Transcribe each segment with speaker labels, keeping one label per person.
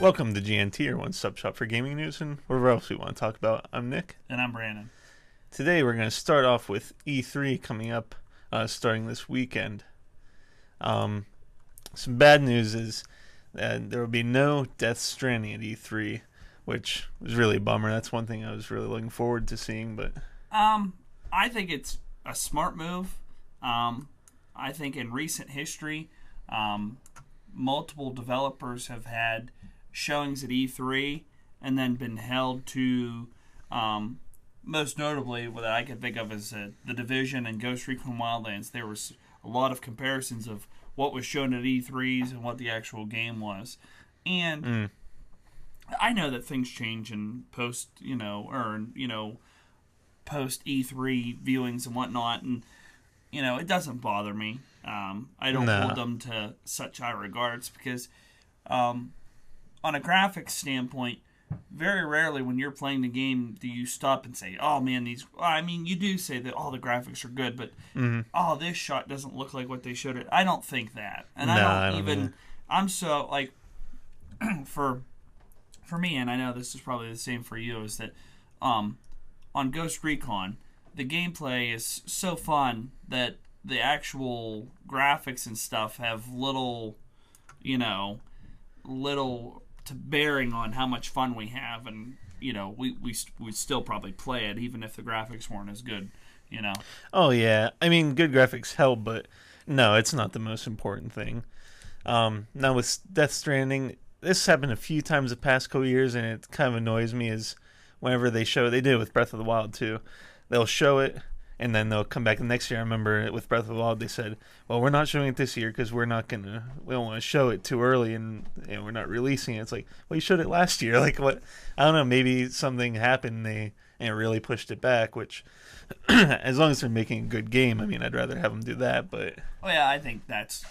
Speaker 1: Welcome to GNT, your one-stop shop for gaming news and whatever else we want to talk about. I'm Nick.
Speaker 2: And I'm Brandon.
Speaker 1: Today we're going to start off with E3 coming up, starting this weekend. Some bad news is that there will be no Death Stranding at E3, which was really a bummer. That's one thing I was really looking forward to seeing, but...
Speaker 2: I think it's a smart move. I think in recent history, multiple developers have had showings at E3 and then been held to, most notably, what I can think of as The Division and Ghost Recon Wildlands. There was a lot of comparisons of what was shown at E3s and what the actual game was. And I know that things change in post, post E3 viewings and whatnot, and it doesn't bother me. I don't hold them to such high regards because, on a graphics standpoint, very rarely when you're playing the game do you stop and say, "Oh man, these." I mean, you do say that all the graphics are good, but oh, this shot doesn't look like what they showed it. I don't think that, and I don't even. I'm so like, for me, and I know this is probably the same for you, is that, on Ghost Recon, the gameplay is so fun that the actual graphics and stuff have little to bearing on how much fun we have, and we still probably play it even if the graphics weren't as good.
Speaker 1: Oh yeah, I mean, good graphics help, but no, it's not the most important thing. Now with Death Stranding, this happened a few times the past couple years, and it kind of annoys me is whenever they show it. They did it with Breath of the Wild too. They'll show it, and then they'll come back the next year. I remember with Breath of the Wild, they said, well, we're not showing it this year because we don't want to show it too early, and we're not releasing it. It's like, well, you showed it last year. Like, what? I don't know, maybe something happened, and it really pushed it back, which, as long as they're making a good game, I mean, I'd rather have them do that, but...
Speaker 2: Oh, yeah, I think that's...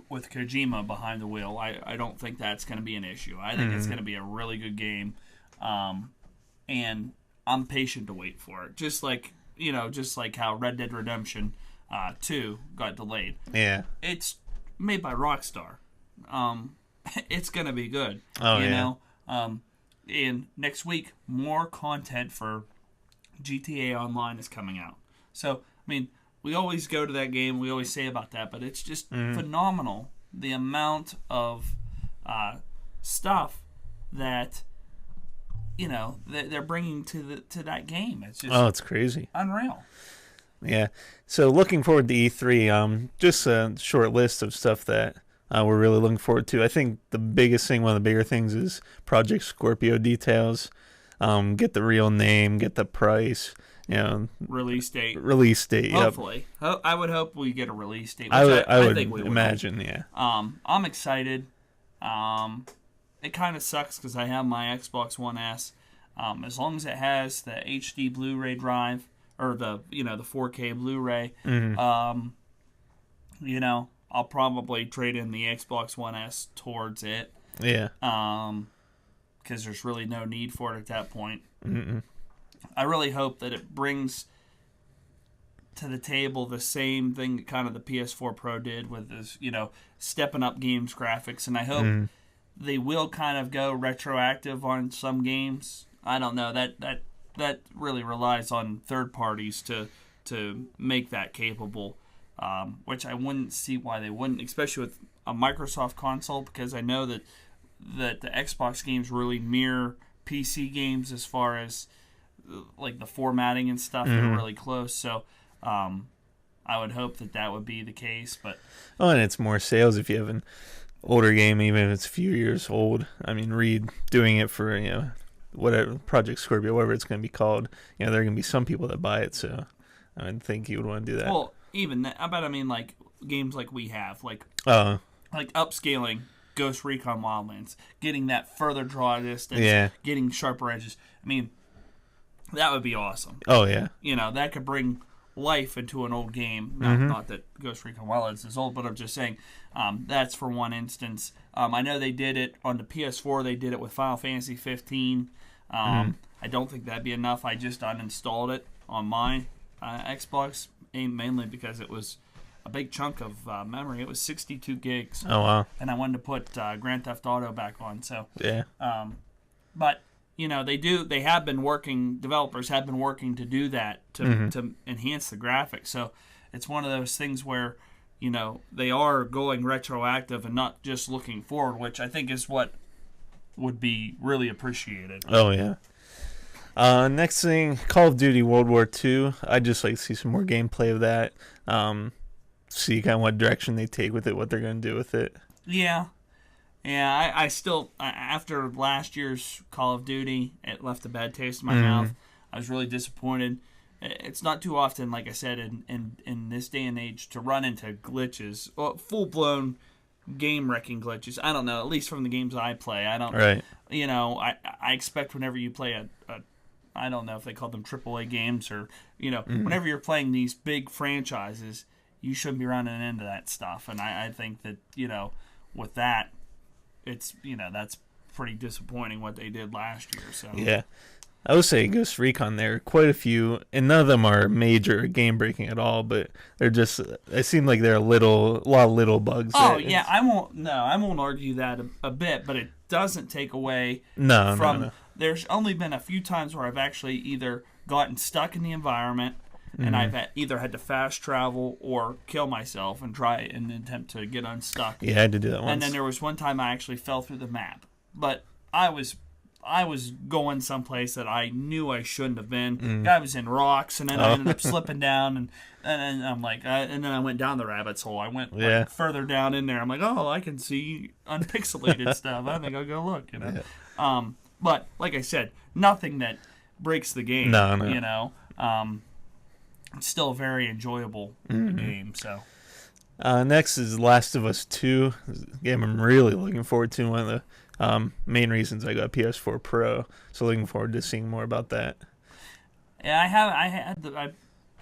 Speaker 2: With Kojima behind the wheel, I don't think that's going to be an issue. I think it's going to be a really good game, and I'm patient to wait for it. Just like how Red Dead Redemption 2 got delayed.
Speaker 1: Yeah.
Speaker 2: It's made by Rockstar. It's going to be good.
Speaker 1: Oh,
Speaker 2: you
Speaker 1: yeah.
Speaker 2: know? And next week, more content for GTA Online is coming out. So, I mean, we always go to that game. We always say about that, but it's just phenomenal, the amount of stuff that they're bringing to that game. It's just
Speaker 1: it's crazy,
Speaker 2: unreal.
Speaker 1: Yeah. So looking forward to E3. Just a short list of stuff that we're really looking forward to. I think the biggest thing, one of the bigger things, is Project Scorpio details. Get the real name, get the price.
Speaker 2: Release date.
Speaker 1: Hopefully,
Speaker 2: yep. I would hope we get a release date.
Speaker 1: I would
Speaker 2: think we
Speaker 1: imagine.
Speaker 2: will.
Speaker 1: Yeah.
Speaker 2: I'm excited. It kind of sucks because I have my Xbox One S. As long as it has the HD Blu-ray drive or the 4K Blu-ray, I'll probably trade in the Xbox One S towards it.
Speaker 1: Yeah.
Speaker 2: Because there's really no need for it at that point.
Speaker 1: Mm-mm.
Speaker 2: I really hope that it brings to the table the same thing that kind of the PS4 Pro did with this, stepping up games graphics, and I hope they will kind of go retroactive on some games. I don't know, that really relies on third parties to make that capable, which I wouldn't see why they wouldn't, especially with a Microsoft console, because I know that the Xbox games really mirror PC games as far as like the formatting and stuff. They're really close, so I would hope that would be the case. But
Speaker 1: and it's more sales if you have an older game, even if it's a few years old. I mean, doing it for whatever Project Scorpio, whatever it's going to be called. There are going to be some people that buy it, so I would think you would want to do that.
Speaker 2: Well, even that, I mean, like games like we have, like upscaling Ghost Recon Wildlands, getting that further draw distance, getting sharper edges. I mean, that would be awesome.
Speaker 1: Oh, yeah.
Speaker 2: That could bring life into an old game. Not that Ghost Recon Wildlands is old, but I'm just saying that's for one instance. I know they did it on the PS4. They did it with Final Fantasy 15. I don't think that'd be enough. I just uninstalled it on my Xbox, mainly because it was a big chunk of memory. It was 62 gigs.
Speaker 1: Oh wow!
Speaker 2: And I wanted to put Grand Theft Auto back on. So
Speaker 1: yeah.
Speaker 2: But they have been working. Developers have been working to do that to enhance the graphics. So it's one of those things where they are going retroactive and not just looking forward, which I think is what would be really appreciated.
Speaker 1: Oh yeah. Next thing, Call of Duty World War II. I'd just like to see some more gameplay of that. See kind of what direction they take with it, what they're going to do with it.
Speaker 2: Yeah. Yeah, I still, after last year's Call of Duty, it left a bad taste in my mouth. I was really disappointed. It's not too often, like I said, in this day and age, to run into glitches, full-blown game-wrecking glitches. I don't know, at least from the games I play. I don't,
Speaker 1: right.
Speaker 2: I expect whenever you play a I don't know if they call them AAA games or, whenever you're playing these big franchises, you shouldn't be running into that stuff. And I think that, with that, it's, that's pretty disappointing what they did last year. So
Speaker 1: yeah. I would say Ghost Recon, there are quite a few, and none of them are major game breaking at all, but they're just, they seem like they're a lot of little bugs.
Speaker 2: Oh, yeah, I won't argue that a bit, but it doesn't take away from...
Speaker 1: No.
Speaker 2: There's only been a few times where I've actually either gotten stuck in the environment and I've either had to fast travel or kill myself and try and attempt to get unstuck.
Speaker 1: Yeah, I had to do that once.
Speaker 2: And then there was one time I actually fell through the map. But I was going someplace that I knew I shouldn't have been. I was in rocks, and then I ended up slipping down, and I'm like, and then I went down the rabbit's hole. I went further down in there. I'm like, oh, I can see unpixelated stuff. I think I'll go look.
Speaker 1: Yeah.
Speaker 2: But like I said, nothing that breaks the game.
Speaker 1: No.
Speaker 2: It's still a very enjoyable game. So.
Speaker 1: Next is Last of Us 2. A game I'm really looking forward to. One of the main reasons I got PS4 Pro. So looking forward to seeing more about that.
Speaker 2: Yeah, I've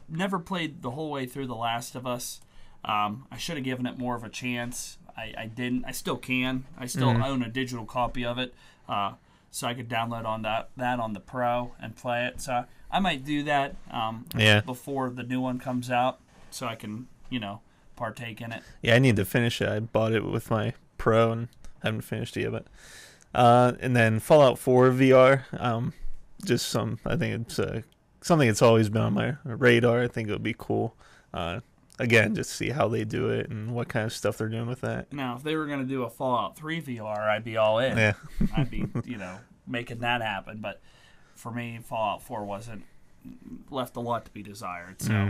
Speaker 2: never played the whole way through The Last of Us. I should have given it more of a chance. I didn't. I still can. I still own a digital copy of it. So I could download on that on the Pro and play it. So I might do that before the new one comes out, so I can partake in it.
Speaker 1: Yeah, I need to finish it. I bought it with my Pro and haven't finished it yet. But and then Fallout 4 VR. I think it's something that's always been on my radar. I think it would be cool. Again, just see how they do it and what kind of stuff they're doing with that.
Speaker 2: Now, if they were going to do a Fallout 3 VR, I'd be all in.
Speaker 1: Yeah.
Speaker 2: I'd be, making that happen. But for me, Fallout 4 left a lot to be desired. So.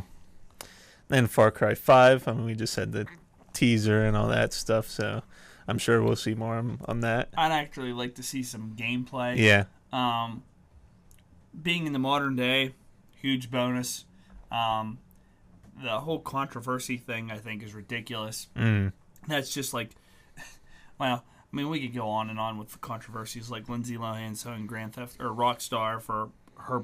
Speaker 1: Then Far Cry 5. I mean, we just had the teaser and all that stuff, so I'm sure we'll see more on that.
Speaker 2: I'd actually like to see some gameplay.
Speaker 1: Yeah.
Speaker 2: Being in the modern day, huge bonus. The whole controversy thing, I think, is ridiculous. That's just like, well, I mean, we could go on and on with controversies like Lindsay Lohan suing Grand Theft or Rockstar for her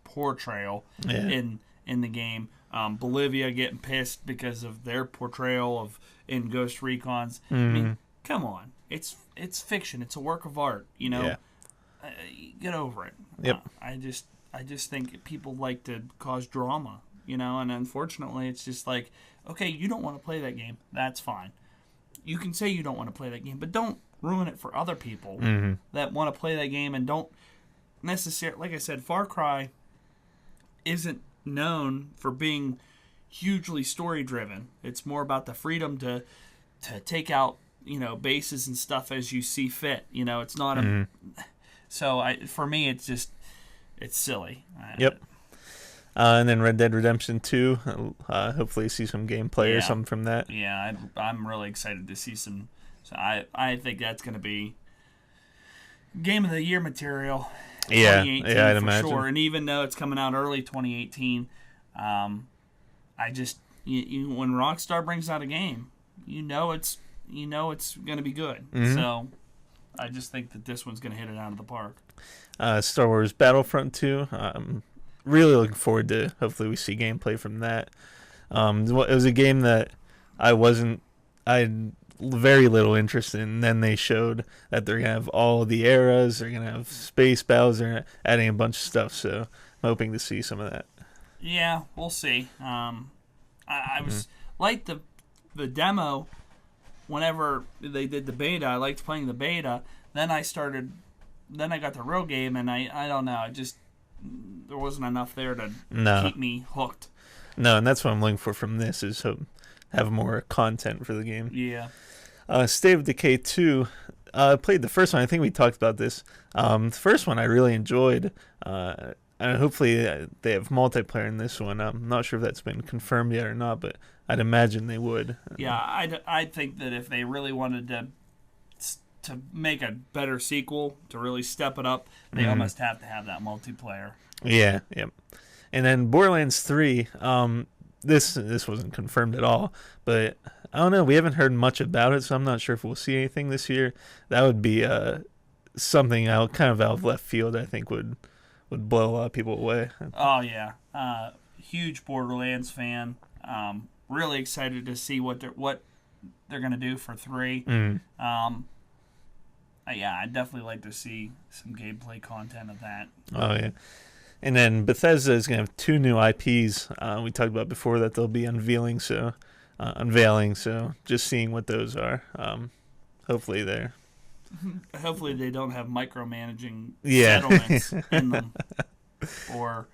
Speaker 2: portrayal in the game. Bolivia getting pissed because of their portrayal in Ghost Recon's. I mean, come on, it's fiction. It's a work of art. Get over it.
Speaker 1: Yep.
Speaker 2: I just think people like to cause drama. And unfortunately, it's just like, okay, you don't want to play that game. That's fine. You can say you don't want to play that game, but don't ruin it for other people that want to play that game and don't necessarily, like I said, Far Cry isn't known for being hugely story-driven. It's more about the freedom to take out, bases and stuff as you see fit. It's not a... So, for me, it's silly.
Speaker 1: Yep. And then Red Dead Redemption 2. Hopefully see some gameplay or something from that.
Speaker 2: Yeah, I'm really excited to see some. So I think that's going to be Game of the Year material.
Speaker 1: Yeah,
Speaker 2: for
Speaker 1: I'd imagine.
Speaker 2: Sure. And even though it's coming out early 2018, I just when Rockstar brings out a game, it's going to be good. So I just think that this one's going to hit it out of the park.
Speaker 1: Star Wars Battlefront 2. Really looking forward to hopefully we see gameplay from that. It was a game that I had very little interest in, and then they showed that they're gonna have all the eras, they're gonna have space battles, they're adding a bunch of stuff, so I'm hoping to see some of that.
Speaker 2: Yeah, we'll see. I was like the demo. Whenever they did the beta, I liked playing the beta. Then I got the real game, and I don't know. There wasn't enough there to keep me hooked.
Speaker 1: No, and that's what I'm looking for from this is have more content for the game.
Speaker 2: Yeah.
Speaker 1: State of Decay 2. I played the first one. I think we talked about this. The first one I really enjoyed. And hopefully they have multiplayer in this one. I'm not sure if that's been confirmed yet or not, but I'd imagine they would.
Speaker 2: Yeah, I think that if they really wanted to make a better sequel, to really step it up, they almost have to have that multiplayer.
Speaker 1: Yeah. And then Borderlands 3, this wasn't confirmed at all, but I don't know. We haven't heard much about it, so I'm not sure if we'll see anything this year. That would be something kind of out of left field. I think would blow a lot of people away.
Speaker 2: Oh yeah, huge Borderlands fan. Really excited to see what they're gonna do for 3. Yeah, I'd definitely like to see some gameplay content of that.
Speaker 1: Oh yeah. And then Bethesda is going to have 2 new IPs. We talked about before that they'll be unveiling, so just seeing what those are. Hopefully
Speaker 2: they don't have micromanaging settlements in them, or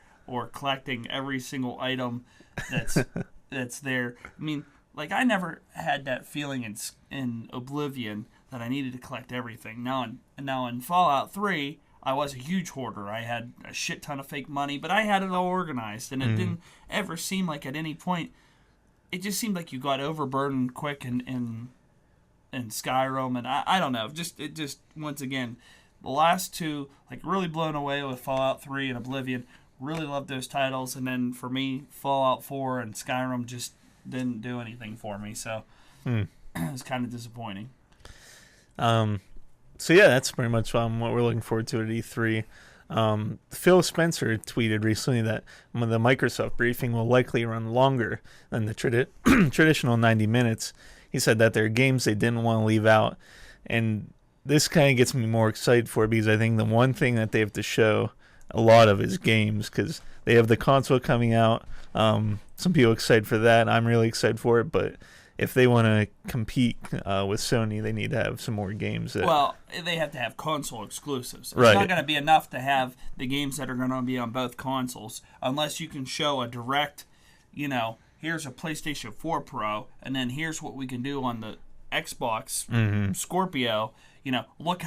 Speaker 2: collecting every single item that's there. I mean, like I never had that feeling in Oblivion that I needed to collect everything. Now in Fallout 3. I was a huge hoarder. I had a shit ton of fake money, but I had it all organized, and it didn't ever seem like at any point. It just seemed like you got overburdened quick in Skyrim, and I don't know. It just once again, the last 2 like really blown away with Fallout 3 and Oblivion. Really loved those titles, and then for me, Fallout 4 and Skyrim just didn't do anything for me. So it was kind of disappointing.
Speaker 1: So yeah, that's pretty much what we're looking forward to at E3. Phil Spencer tweeted recently that the Microsoft briefing will likely run longer than the traditional 90 minutes. He said that there are games they didn't want to leave out, and this kind of gets me more excited for it because I think the one thing that they have to show a lot of is games, because they have the console coming out. Some people are excited for that. I'm really excited for it, but if they want to compete with Sony, they need to have some more games.
Speaker 2: Well, they have to have console exclusives. It's
Speaker 1: right.
Speaker 2: not going to be enough to have the games that are going to be on both consoles unless you can show a direct, here's a PlayStation 4 Pro, and then here's what we can do on the Xbox Scorpio. Look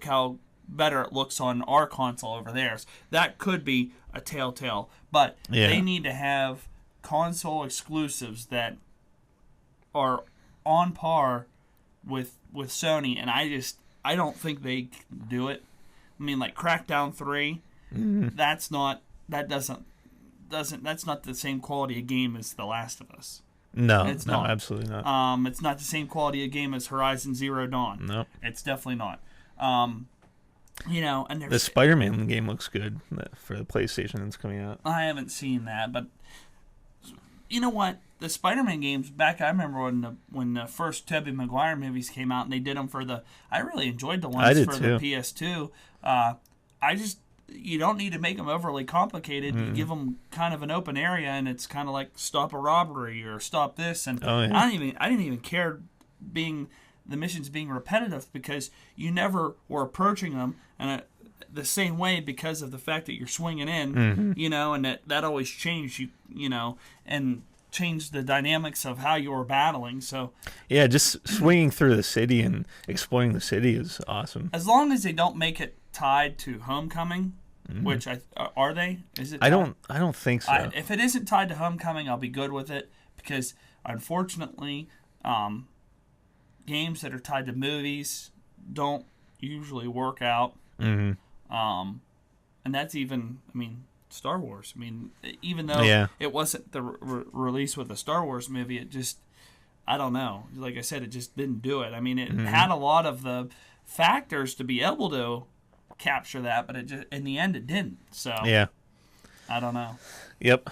Speaker 2: how better it looks on our console over theirs. That could be a telltale, but they need to have console exclusives that are on par with Sony, and I don't think they can do it. I mean, like Crackdown 3, that's not the same quality of game as The Last of Us.
Speaker 1: No, absolutely not.
Speaker 2: It's not the same quality of game as Horizon Zero Dawn.
Speaker 1: No,
Speaker 2: it's definitely not. And
Speaker 1: the Spider-Man game looks good for the PlayStation that's coming out.
Speaker 2: I haven't seen that, but you know what? The Spider-Man games back, I remember when the first Tobey Maguire movies came out, and they did them I really enjoyed the ones for the PS2. You don't need to make them overly complicated. You give them kind of an open area, and it's kind of like stop a robbery or stop this. And I didn't even care the missions being repetitive, because you never were approaching them and the same way because of the fact that you're swinging in, and that always changed and changed the dynamics of how you were battling. So
Speaker 1: yeah, just swinging through the city and exploring the city is awesome.
Speaker 2: As long as they don't make it tied to Homecoming, which are they? Is it?
Speaker 1: I don't think so.
Speaker 2: If it isn't tied to Homecoming, I'll be good with it, because unfortunately, games that are tied to movies don't usually work out. And that's even, Star Wars. Even though it wasn't the release with a Star Wars movie, it just, I don't know. Like I said, it just didn't do it. It had a lot of the factors to be able to capture that, but it just, in the end, it didn't. So
Speaker 1: yeah,
Speaker 2: I don't know.
Speaker 1: Yep.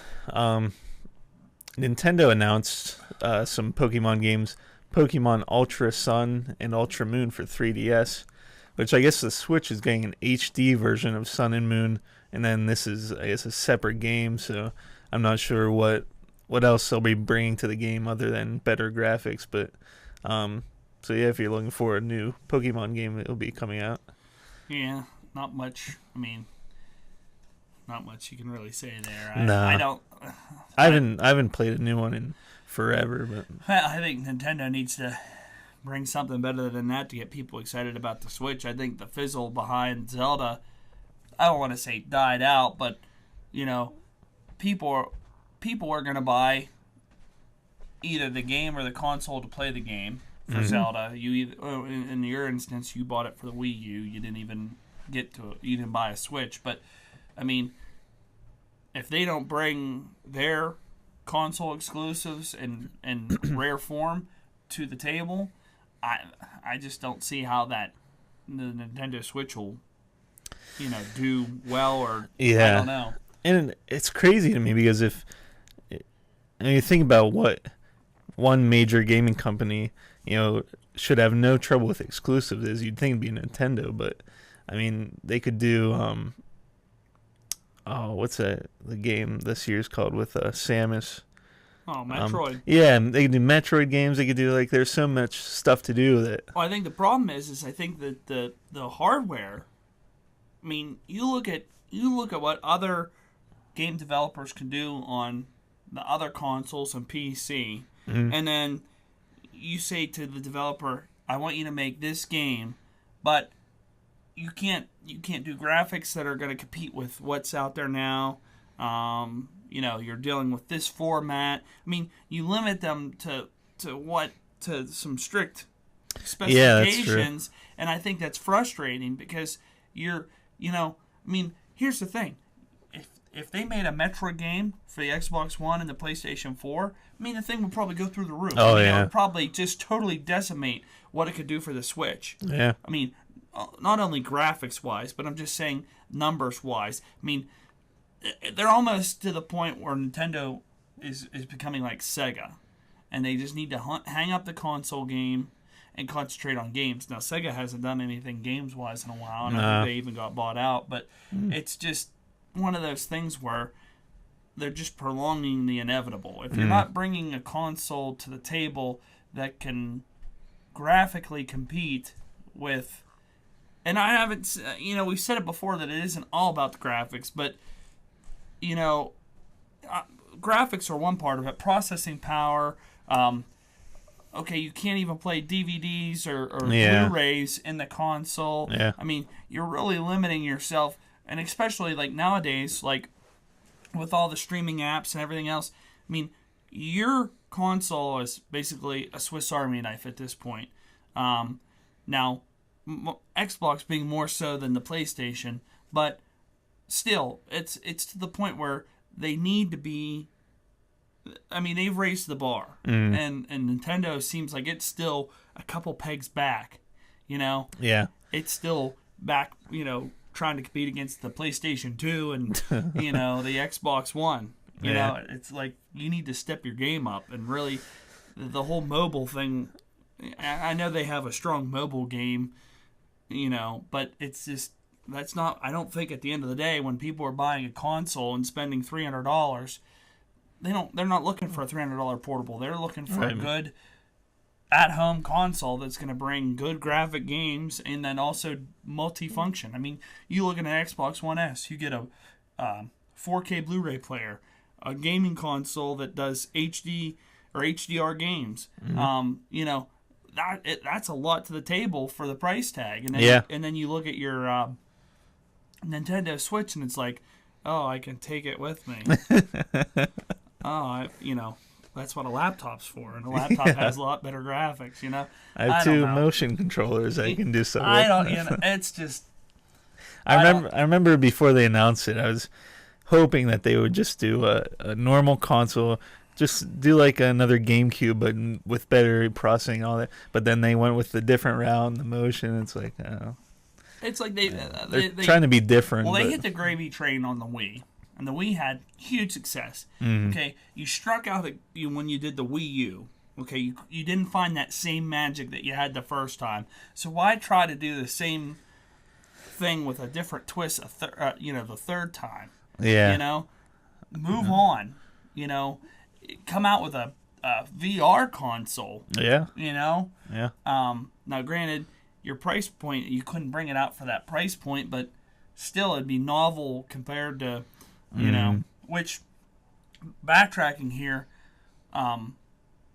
Speaker 1: Nintendo announced some Pokemon games, Pokemon Ultra Sun and Ultra Moon for 3DS, which I guess the Switch is getting an HD version of Sun and Moon, and then this is, I guess, a separate game, so I'm not sure what else they'll be bringing to the game other than better graphics. But so yeah, if you're looking for a new Pokemon game, it'll be coming out.
Speaker 2: Yeah, not much. I mean, not much you can really say there.
Speaker 1: No,
Speaker 2: I don't.
Speaker 1: I haven't played a new one in forever, but
Speaker 2: I think Nintendo needs to bring something better than that to get people excited about the Switch. I think the fizzle behind Zelda, I don't want to say died out, but you know, people are going to buy either the game or the console to play the game for Zelda. You either, in your instance, you bought it for the Wii U. You didn't even you didn't buy a Switch. But I mean, if they don't bring their console exclusives in rare form to the table, I just don't see how the Nintendo Switch will, do well, or I don't know.
Speaker 1: And it's crazy to me because you think about what one major gaming company, should have no trouble with exclusives is, you'd think it'd be Nintendo, but I mean, they could do what's the game this year's called with Samus?
Speaker 2: Oh, Metroid.
Speaker 1: Yeah, they could do Metroid games. They could do, there's so much stuff to do with it.
Speaker 2: Well, I think the problem is I think that the hardware. I mean, you look at what other game developers can do on the other consoles and PC, and then you say to the developer, "I want you to make this game," but you can't do graphics that are going to compete with what's out there now. You're dealing with this format. I mean, you limit them to some strict specifications, and I think that's frustrating because here's the thing. If they made a Metroid game for the Xbox One and the PlayStation 4, the thing would probably go through the roof.
Speaker 1: Oh,
Speaker 2: It would probably just totally decimate what it could do for the Switch.
Speaker 1: Yeah.
Speaker 2: I mean, not only graphics-wise, but I'm just saying numbers-wise. I mean, they're almost to the point where Nintendo is becoming like Sega, and they just need to hang up the console game and concentrate on games. Now, Sega hasn't done anything games-wise in a while, and I think they even got bought out, but it's just one of those things where they're just prolonging the inevitable. If you're not bringing a console to the table that can graphically compete with, and I haven't, we've said it before that it isn't all about the graphics, but graphics are one part of it. Processing power. Okay, you can't even play DVDs or Blu-rays in the console.
Speaker 1: Yeah.
Speaker 2: I mean, you're really limiting yourself, and especially nowadays, with all the streaming apps and everything else. I mean, your console is basically a Swiss Army knife at this point. Now, Xbox being more so than the PlayStation, but still, it's to the point where they need to be. I mean, they've raised the bar, and Nintendo seems like it's still a couple pegs back.
Speaker 1: Yeah.
Speaker 2: It's still back. Trying to compete against the PlayStation 2 and the Xbox One. It's like you need to step your game up, and really the whole mobile thing. I know they have a strong mobile game, but it's just that's not. I don't think at the end of the day when people are buying a console and spending $300, they're not looking for a $300 portable. They're looking for a good at-home console that's going to bring good graphic games and then also multi-function. I mean, you look at an Xbox One S, you get a 4K Blu-ray player, a gaming console that does HD or HDR games. That's a lot to the table for the price tag. And then you look at your Nintendo Switch and it's like, oh, I can take it with me. That's what a laptop's for, and a laptop has a lot better graphics.
Speaker 1: I have two motion controllers I can do so.
Speaker 2: It's just.
Speaker 1: I remember before they announced it, I was hoping that they would just do a normal console, just do like another GameCube, but with better processing and all that. But then they went with the different route, the motion. It's like, oh.
Speaker 2: It's like
Speaker 1: they're trying to be different.
Speaker 2: Well, they hit the gravy train on the Wii. And the Wii had huge success. Okay, you struck out when you did the Wii U. Okay, you didn't find that same magic that you had the first time. So why try to do the same thing with a different twist? The third time.
Speaker 1: Yeah.
Speaker 2: Move on. You know, come out with a VR console.
Speaker 1: Yeah.
Speaker 2: You know.
Speaker 1: Yeah.
Speaker 2: Now, granted, your price point, you couldn't bring it out for that price point, but still, it'd be novel compared to, you know, which, backtracking here,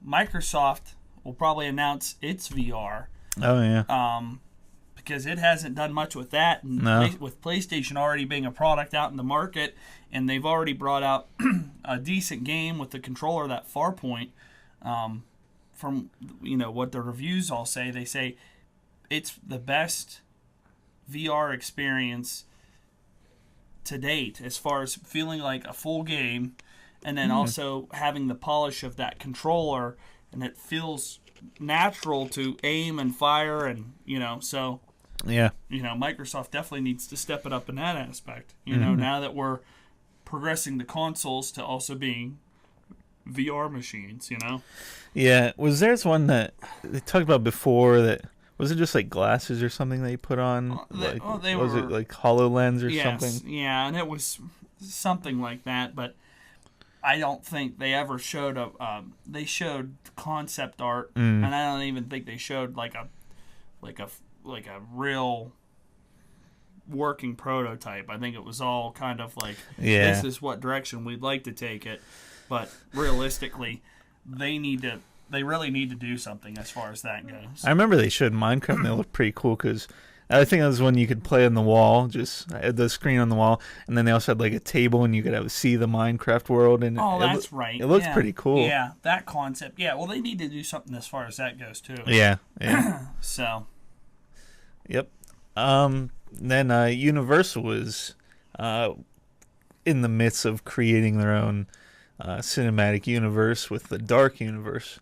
Speaker 2: Microsoft will probably announce its VR.
Speaker 1: Oh, yeah.
Speaker 2: Because it hasn't done much with that, and with PlayStation already being a product out in the market, and they've already brought out a decent game with the controller, that Farpoint. From what the reviews all say, they say it's the best VR experience to date as far as feeling like a full game, and then also having the polish of that controller, and it feels natural to aim and fire, and so.
Speaker 1: Yeah.
Speaker 2: Microsoft definitely needs to step it up in that aspect. Now that we're progressing the consoles to also being VR machines,
Speaker 1: Yeah. Was there one that they talked about before that, was it just like glasses or something that you put on? Was it like HoloLens or something?
Speaker 2: Yeah, and it was something like that, but I don't think they ever showed they showed concept art, and I don't even think they showed like a real working prototype. I think it was all kind of like, this is what direction we'd like to take it, but realistically, they really need to do something as far as that goes.
Speaker 1: I remember they showed Minecraft, and it looked pretty cool because I think that was when you could play on the wall, just the screen on the wall, and then they also had like a table, and you could see the Minecraft world. And
Speaker 2: that's right.
Speaker 1: It looks pretty cool.
Speaker 2: Yeah, that concept. Yeah, well, they need to do something as far as that goes too.
Speaker 1: Yeah.
Speaker 2: So.
Speaker 1: Yep. Then Universal was in the midst of creating their own cinematic universe with the Dark Universe.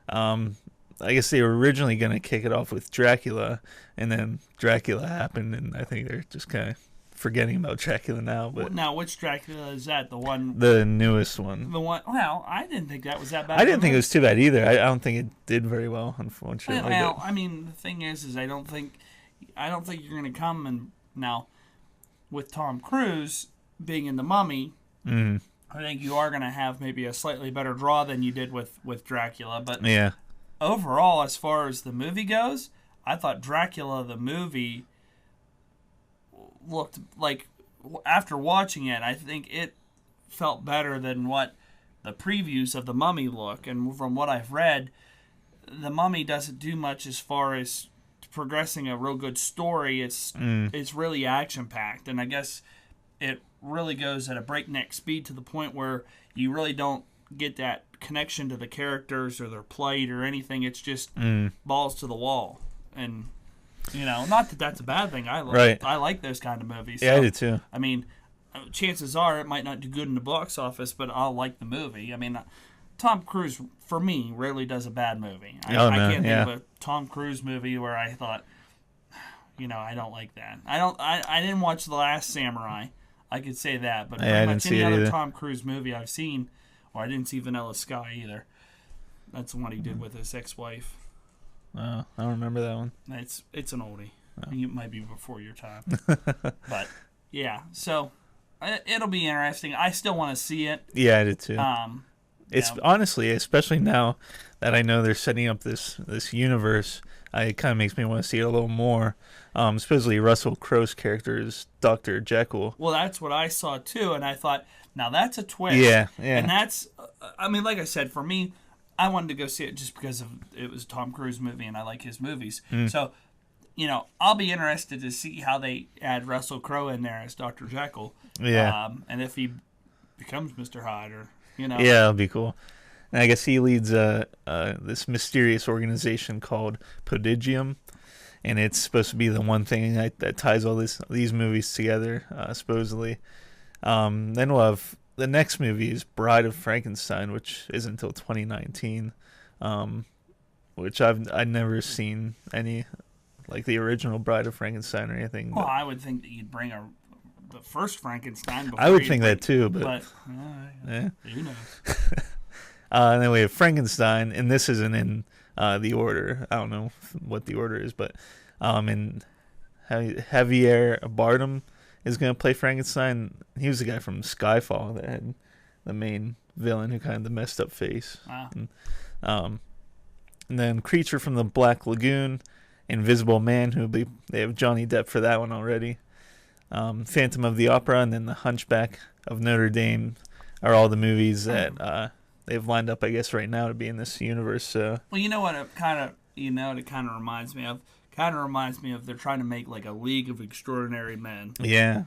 Speaker 1: I guess they were originally going to kick it off with Dracula, and then Dracula happened, and I think they're just kind of forgetting about Dracula now. But
Speaker 2: now, which Dracula is that?
Speaker 1: The newest one.
Speaker 2: The one. Well, I didn't think that was that bad.
Speaker 1: I didn't think it was too bad either. I don't think it did very well, unfortunately.
Speaker 2: Well, I mean, the thing is I don't think you're going to come and now with Tom Cruise being in The Mummy. I think you are going to have maybe a slightly better draw than you did with Dracula. But overall, as far as the movie goes, I thought Dracula the movie looked like, after watching it, I think it felt better than what the previews of The Mummy look. And from what I've read, The Mummy doesn't do much as far as progressing a real good story. It's really action packed, and I guess it really goes at a breakneck speed to the point where you really don't get that connection to the characters or their plight or anything. It's just balls to the wall, and not that that's a bad thing. I like those kind of movies.
Speaker 1: Yeah, so, I do too.
Speaker 2: I mean, chances are it might not do good in the box office, but I'll like the movie. I mean, Tom Cruise, for me, rarely does a bad movie. I can't think of a Tom Cruise movie where I thought, I don't like that. I didn't watch The Last Samurai. I could say that, but pretty much any other Tom Cruise movie I've seen, or I didn't see Vanilla Sky either. That's the one he did with his ex-wife.
Speaker 1: I don't remember that one.
Speaker 2: It's an oldie. It might be before your time. But, yeah, so it'll be interesting. I still want to see it.
Speaker 1: Yeah, I did too. It's honestly, especially now that I know they're setting up this universe, it kind of makes me want to see it a little more. Supposedly Russell Crowe's character is Dr. Jekyll.
Speaker 2: Well, that's what I saw too, and I thought, now that's a twist.
Speaker 1: Yeah.
Speaker 2: And that's, I mean, like I said, for me, I wanted to go see it just because it was a Tom Cruise movie, and I like his movies. So, I'll be interested to see how they add Russell Crowe in there as Dr. Jekyll.
Speaker 1: Yeah.
Speaker 2: And if he becomes Mr. Hyde, or
Speaker 1: Yeah, that'll be cool. And I guess he leads this mysterious organization called Prodigium, and it's supposed to be the one thing that ties all these movies together, supposedly. Then we'll have the next movie is Bride of Frankenstein, which isn't until 2019, which I've never seen any, like the original Bride of Frankenstein or anything.
Speaker 2: Well, I would think that you'd bring the first Frankenstein before
Speaker 1: I would think that too, but
Speaker 2: who knows?
Speaker 1: And then we have Frankenstein, and this isn't in the order. I don't know what the order is, but in Javier Bardem is going to play Frankenstein. He was the guy from Skyfall that had the main villain who kind of the messed up face.
Speaker 2: Wow.
Speaker 1: And then Creature from the Black Lagoon, Invisible Man, they have Johnny Depp for that one already. Phantom of the Opera, and then The Hunchback of Notre Dame are all the movies that they've lined up, I guess, right now to be in this universe. So.
Speaker 2: Well, you know what it kind of reminds me of? Kind of reminds me of they're trying to make like a League of Extraordinary Men.
Speaker 1: Yeah.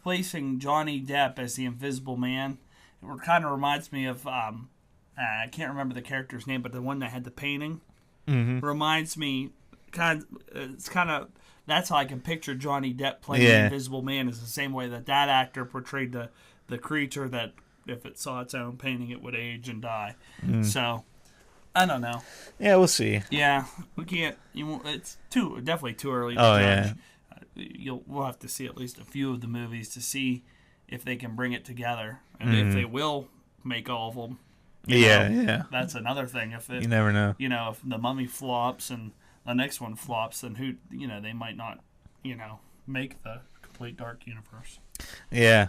Speaker 2: Placing Johnny Depp as the Invisible Man, it kind of reminds me of I can't remember the character's name, but the one that had the painting reminds me. That's how I can picture Johnny Depp playing the Invisible Man, is the same way that actor portrayed the creature that if it saw its own painting, it would age and die. So. I don't know.
Speaker 1: Yeah, we'll see.
Speaker 2: Yeah, we can't. It's definitely too early to judge. We'll have to see at least a few of the movies to see if they can bring it together, and if they will make all of them.
Speaker 1: Yeah.
Speaker 2: That's another thing.
Speaker 1: You never know.
Speaker 2: If the Mummy flops and the next one flops, then they might not, make the complete Dark Universe.
Speaker 1: Yeah.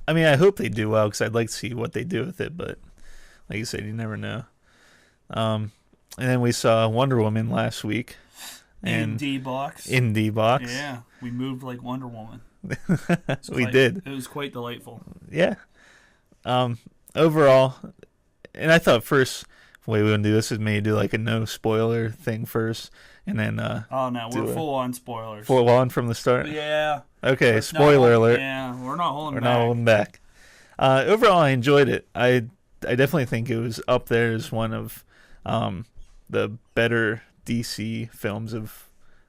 Speaker 1: I mean, I hope they do well because I'd like to see what they do with it, but like you said, you never know. And then we saw Wonder Woman last week.
Speaker 2: In D-Box.
Speaker 1: Yeah,
Speaker 2: we moved like Wonder Woman.
Speaker 1: We did.
Speaker 2: It was quite delightful.
Speaker 1: Yeah. Overall, and I thought first the way we would do this is maybe do like a no spoiler thing first, and then
Speaker 2: we're full on spoilers.
Speaker 1: Full on from the start.
Speaker 2: Yeah.
Speaker 1: Okay, spoiler alert.
Speaker 2: Yeah, we're not holding
Speaker 1: back. Overall, I enjoyed it. I definitely think it was up there as one of the better DC films of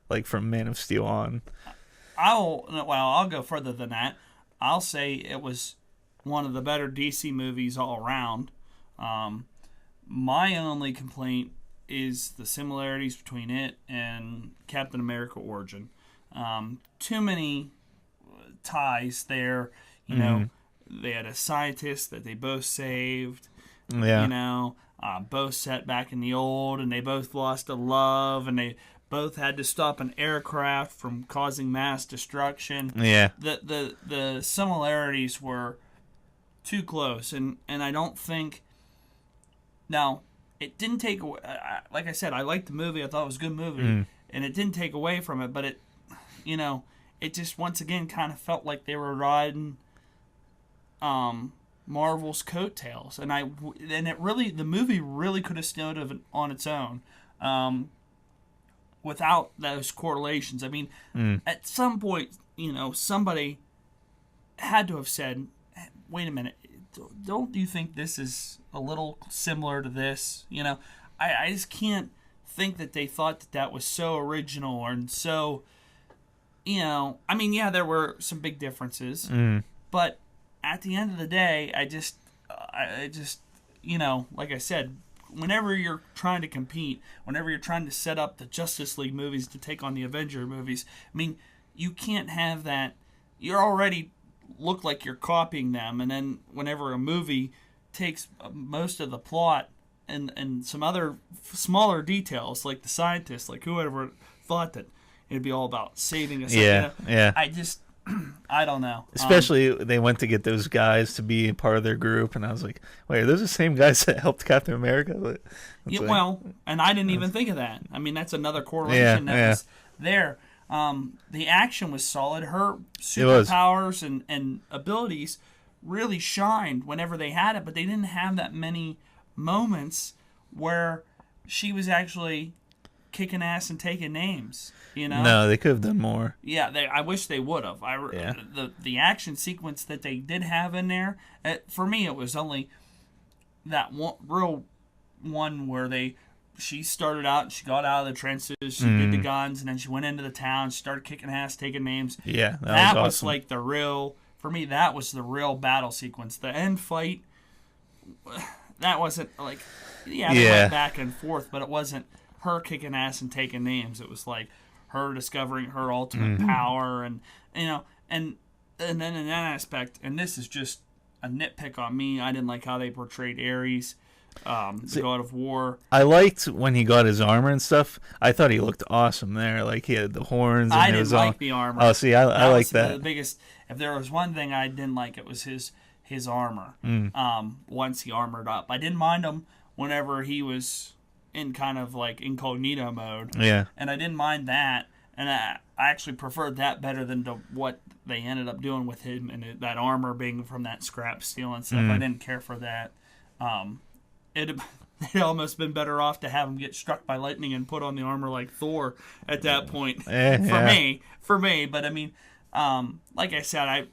Speaker 1: like from Man of Steel on.
Speaker 2: I'll go further than that. I'll say it was one of the better DC movies all around. My only complaint is the similarities between it and Captain America Origin. Too many ties there. They had a scientist that they both saved.
Speaker 1: Yeah.
Speaker 2: Both set back in the old, and they both lost a love, and they both had to stop an aircraft from causing mass destruction.
Speaker 1: Yeah.
Speaker 2: The similarities were too close, and I don't think. Now, it didn't take away. Like I said, I liked the movie. I thought it was a good movie, and it didn't take away from it. But it just once again kind of felt like they were riding Marvel's coattails, and the movie really could have stood on its own without those correlations. I mean, at some point, somebody had to have said, "Wait a minute, don't you think this is a little similar to this?" I just can't think that they thought that was so original and so. I mean, yeah, there were some big differences, but. At the end of the day, I just, like I said, whenever you're trying to compete, whenever you're trying to set up the Justice League movies to take on the Avenger movies, I mean, you can't have that. You already look like you're copying them, and then whenever a movie takes most of the plot and some other smaller details, like the scientist, like whoever thought that it'd be all about saving us.
Speaker 1: Yeah.
Speaker 2: I don't know.
Speaker 1: Especially they went to get those guys to be part of their group, and I was like, wait, are those the same guys that helped Captain America?
Speaker 2: And I didn't even think of that. I mean, that's another correlation that was there. The action was solid. Her superpowers and abilities really shined whenever they had it, but they didn't have that many moments where she was actually kicking ass and taking names.
Speaker 1: No, they could have done more.
Speaker 2: Yeah, I wish they would have. The action sequence that they did have in there, for me, it was only that real one where she started out and she got out of the trenches, she did the guns, and then she went into the town, she started kicking ass, taking names.
Speaker 1: Yeah,
Speaker 2: that
Speaker 1: was
Speaker 2: was
Speaker 1: awesome.
Speaker 2: like for me, that was the real battle sequence. The end fight, that wasn't like, they went back and forth, but it wasn't her kicking ass and taking names. It was like her discovering her ultimate power, and then in that aspect, and this is just a nitpick on me, I didn't like how they portrayed Ares. the God of War.
Speaker 1: I liked when he got his armor and stuff. I thought he looked awesome there. Like he had the horns. And
Speaker 2: I didn't like the armor.
Speaker 1: Oh, see, I like that.
Speaker 2: The biggest. If there was one thing I didn't like, it was his armor. Once he armored up, I didn't mind him whenever he was in kind of like incognito mode.
Speaker 1: Yeah.
Speaker 2: And I didn't mind that, and I actually preferred that better than what they ended up doing with him and that armor being from that scrap steel and stuff. I didn't care for that. It'd almost been better off to have him get struck by lightning and put on the armor like Thor at that point. For me. But I mean, like I said,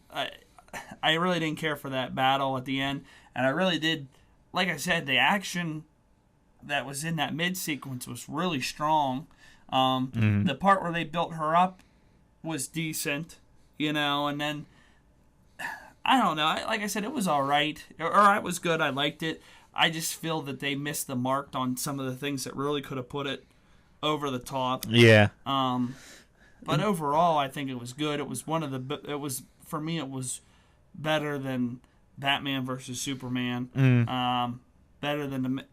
Speaker 2: I really didn't care for that battle at the end, and I really did. Like I said, the action that was in that mid sequence was really strong. The part where they built her up was decent, and then I don't know. Like I said, it was all right, or it was good. I liked it. I just feel that they missed the mark on some of the things that really could have put it over the top.
Speaker 1: Yeah.
Speaker 2: But overall, I think it was good. It was for me. It was better than Batman versus Superman. Better than the.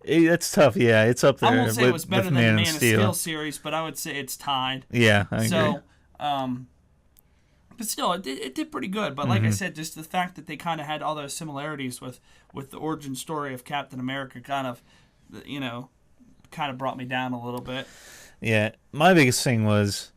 Speaker 1: It's tough. Yeah, it's up there.
Speaker 2: I won't say it was better than the Man of
Speaker 1: Steel.
Speaker 2: Steel series, but I would say it's tied.
Speaker 1: Yeah, I agree.
Speaker 2: But still, it did pretty good. But like I said, just the fact that they kind of had all those similarities with the origin story of Captain America kind of brought me down a little bit.
Speaker 1: Yeah, my biggest thing was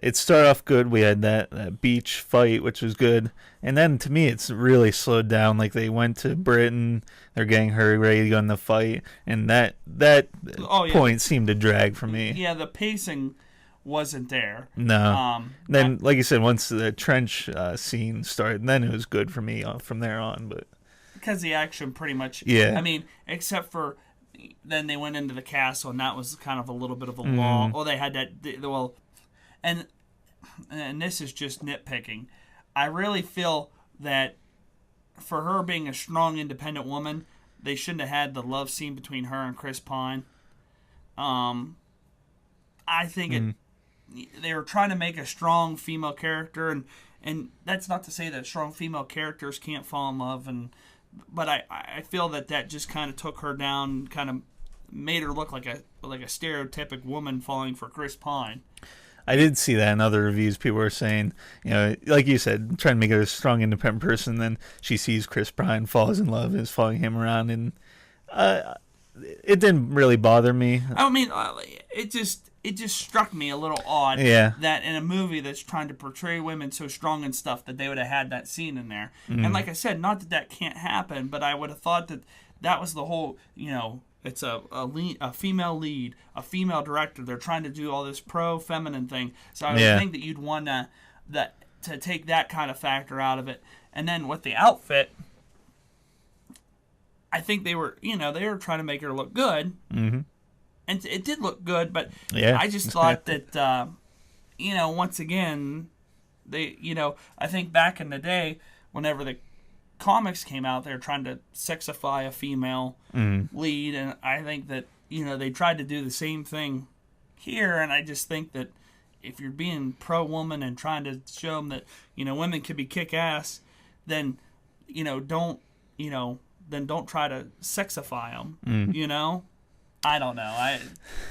Speaker 1: it started off good. We had that beach fight, which was good. And then to me, it's really slowed down. Like they went to Britain, they're getting her ready to go in the fight. And that point seemed to drag for me.
Speaker 2: Yeah, the pacing wasn't there.
Speaker 1: No. Then, like you said, once the trench scene started, then it was good for me from there on. But
Speaker 2: because the action pretty much, I mean, except for then they went into the castle, and that was kind of a little bit of a lull. Oh, they had that. And this is just nitpicking. I really feel that for her being a strong, independent woman, they shouldn't have had the love scene between her and Chris Pine. I think they were trying to make a strong female character, and that's not to say that strong female characters can't fall in love, but I feel that just kind of took her down, kind of made her look like a stereotypic woman falling for Chris Pine.
Speaker 1: I did see that in other reviews. People were saying, like you said, trying to make her a strong, independent person. Then she sees Chris Pine, falls in love, and is following him around, and it didn't really bother me.
Speaker 2: I mean, it just struck me a little odd that in a movie that's trying to portray women so strong and stuff that they would have had that scene in there. And like I said, not that can't happen, but I would have thought that was the whole, it's a female lead, a female director. They're trying to do all this pro-feminine thing. So I would think that you'd want to take that kind of factor out of it. And then with the outfit, I think they were trying to make her look good. Mm-hmm. And it did look good, but I just thought that, once again, I think back in the day, whenever the comics came out, they were trying to sexify a female lead, and I think that, they tried to do the same thing here, and I just think that if you're being pro-woman and trying to show them that, women can be kick-ass, then, don't try to sexify them, I don't know.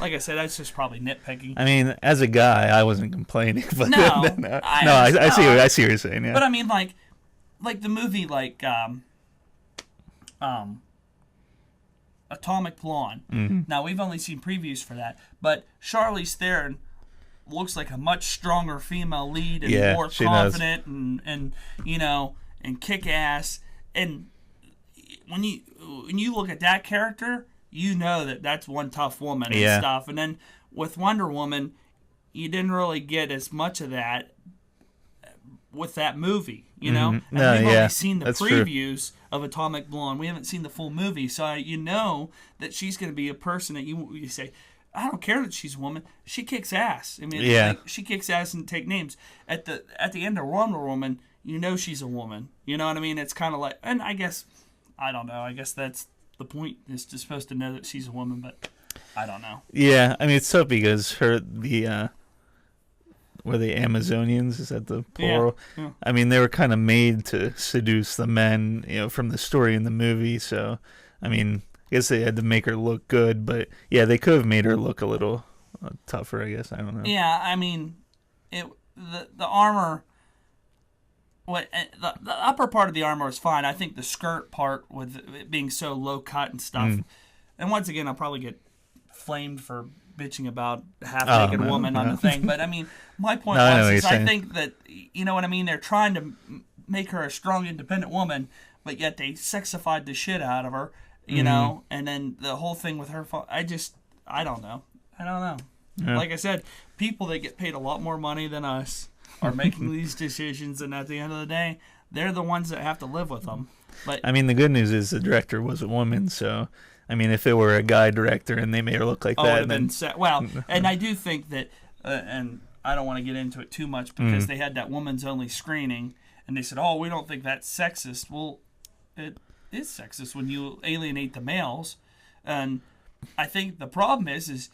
Speaker 2: Like I said, that's just probably nitpicking.
Speaker 1: I mean, as a guy, I wasn't complaining, but I see what you're saying. Yeah.
Speaker 2: But I mean, like the movie, Atomic Blonde. Mm-hmm. Now we've only seen previews for that, but Charlize Theron looks like a much stronger female lead and more confident and kick ass. And when you look at that character, that's one tough woman and stuff. And then with Wonder Woman, you didn't really get as much of that with that movie, And we've only seen the previews of Atomic Blonde. We haven't seen the full movie, so that she's going to be a person that you say, I don't care that she's a woman. She kicks ass. I mean, she kicks ass and take names. At the end of Wonder Woman, she's a woman. You know what I mean? It's kind of like, and I guess, I don't know. I guess that's the point, is just supposed to know that she's a woman, but I don't know.
Speaker 1: Yeah, I mean, it's tough because were the Amazonians? Is that the plural? Yeah. I mean, they were kind of made to seduce the men, from the story in the movie. So I mean, I guess they had to make her look good, but yeah, they could have made her look a little tougher. I guess I don't know.
Speaker 2: Yeah, I mean, the armor. The upper part of the armor was fine. I think the skirt part, with it being so low cut and stuff, and once again, I'll probably get flamed for bitching about half naked woman on the thing. But I mean, my point was I think that, you know what I mean. They're trying to make her a strong, independent woman, but yet they sexified the shit out of her, you know. And then the whole thing with her, I don't know. Yeah. Like I said, people that get paid a lot more money than us are making these decisions, and at the end of the day, they're the ones that have to live with them. But
Speaker 1: I mean, the good news is the director was a woman, so I mean, if it were a guy director and they made her look like that, then
Speaker 2: and I do think that, and I don't want to get into it too much because they had that woman's only screening, and they said, "Oh, we don't think that's sexist." Well, it is sexist when you alienate the males, and I think the problem is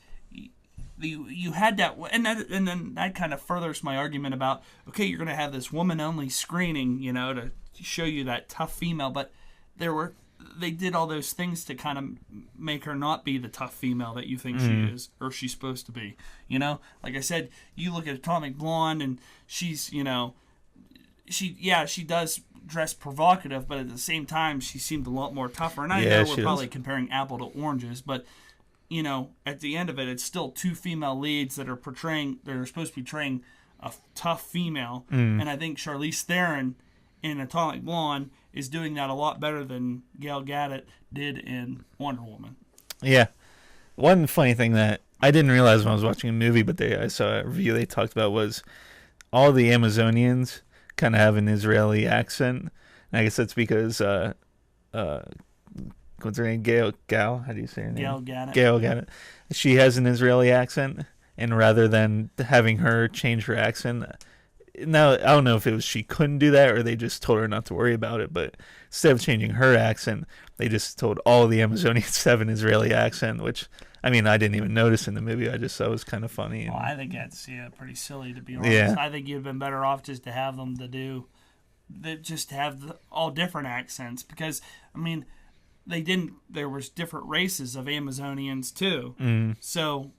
Speaker 2: you had that, and then that kind of furthers my argument about, okay, you're going to have this woman-only screening, you know, to show you that tough female, but they did all those things to kind of make her not be the tough female that you think she is, or she's supposed to be, you know? Like I said, you look at Atomic Blonde, and she's, you know, she does dress provocative, but at the same time, she seemed a lot more tougher, and I know we're probably comparing apple to oranges, but you know, at the end of it, it's still two female leads that are supposed to be portraying a tough female. And I think Charlize Theron in Atomic Blonde is doing that a lot better than Gal Gadot did in Wonder Woman.
Speaker 1: Yeah. One funny thing that I didn't realize when I was watching a movie, but I saw a review they talked about, was all the Amazonians kind of have an Israeli accent. And I guess that's because what's her name? Gal? How do you say her name? Gal Gadot. She has an Israeli accent, and rather than having her change her accent, now I don't know if it was she couldn't do that or they just told her not to worry about it, but instead of changing her accent, they just told all the Amazonians to have an Israeli accent, which, I mean, I didn't even notice in the movie. I just thought it was kind of funny.
Speaker 2: Well, I think that's pretty silly, to be honest. Yeah. I think you'd have been better off just to have them just have all different accents, because, I mean, there was different races of Amazonians too. So,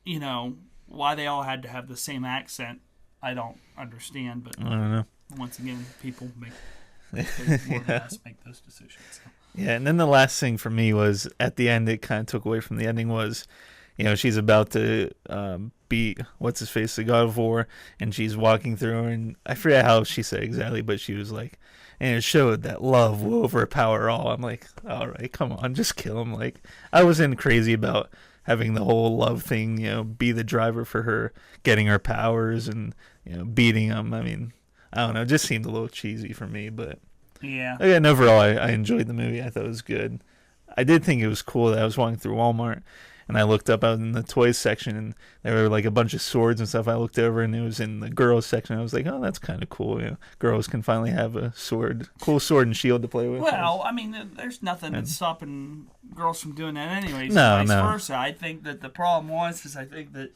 Speaker 2: you know, why they all had to have the same accent, I don't understand. But
Speaker 1: I don't know.
Speaker 2: Once again, people make those decisions. So.
Speaker 1: Yeah, and then the last thing for me was, at the end, it kind of took away from the ending, was, you know, she's about to beat what's-his-face, the God of War, and she's walking through, and I forget how she said exactly, but she was like, and it showed that love will overpower all. I'm like, all right, come on, just kill him. Like, I wasn't crazy about having the whole love thing, you know, be the driver for her getting her powers and, you know, beating him. I mean, I don't know, it just seemed a little cheesy for me, but
Speaker 2: yeah.
Speaker 1: Again, overall, I enjoyed the movie. I thought it was good. I did think it was cool that I was walking through Walmart, and I looked up out in the toys section, and there were like a bunch of swords and stuff. I looked over, and it was in the girls section. I was like, oh, that's kind of cool. You know, girls can finally have a cool sword and shield to play with.
Speaker 2: Well, I mean, there's nothing that's stopping girls from doing that anyways.
Speaker 1: No,
Speaker 2: vice versa. I think that the problem is I think that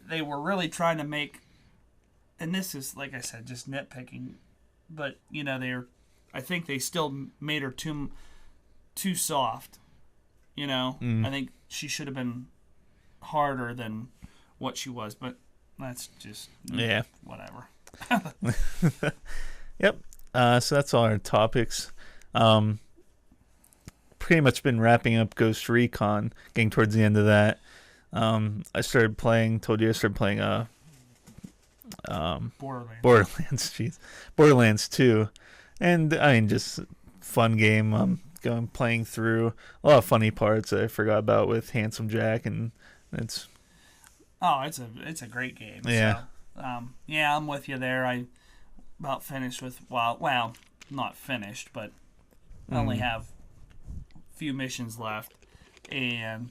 Speaker 2: they were really trying to make, and this is, like I said, just nitpicking, but, you know, I think they still made her too soft. You know, I think she should have been harder than what she was, but that's just whatever.
Speaker 1: Yep. So that's all our topics. Pretty much been wrapping up Ghost Recon, getting towards the end of that. I started playing Borderlands. Jeez. Borderlands 2. And I mean, just fun game. Playing through a lot of funny parts I forgot about with Handsome Jack, and it's
Speaker 2: a great game.
Speaker 1: Yeah.
Speaker 2: So, I'm with you there. I about finished with well, not finished, but I only have a few missions left, and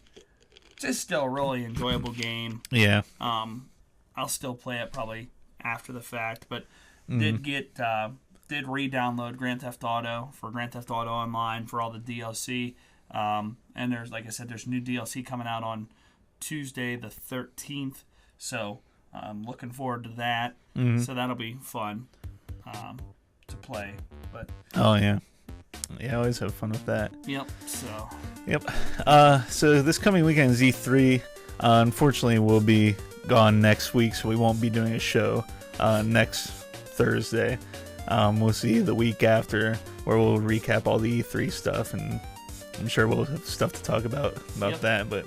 Speaker 2: just still a really enjoyable game.
Speaker 1: Yeah.
Speaker 2: I'll still play it probably after the fact, but did re-download Grand Theft Auto for Grand Theft Auto Online for all the DLC. And there's, like I said, there's new DLC coming out on Tuesday the 13th. So I'm looking forward to that. So that'll be fun to play. But
Speaker 1: oh, yeah. Yeah, I always have fun with that.
Speaker 2: Yep. So.
Speaker 1: Yep. So this coming weekend is E3. Unfortunately, we'll be gone next week, so we won't be doing a show next Thursday. We'll see you the week after, where we'll recap all the E3 stuff, and I'm sure we'll have stuff to talk about that. But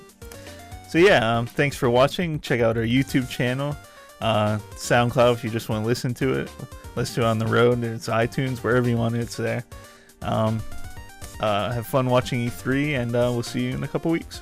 Speaker 1: so yeah, thanks for watching. Check out our YouTube channel, SoundCloud if you just want to listen to it. Listen to it on the road. It's iTunes, wherever you want it, it's there. Have fun watching E3, and we'll see you in a couple weeks.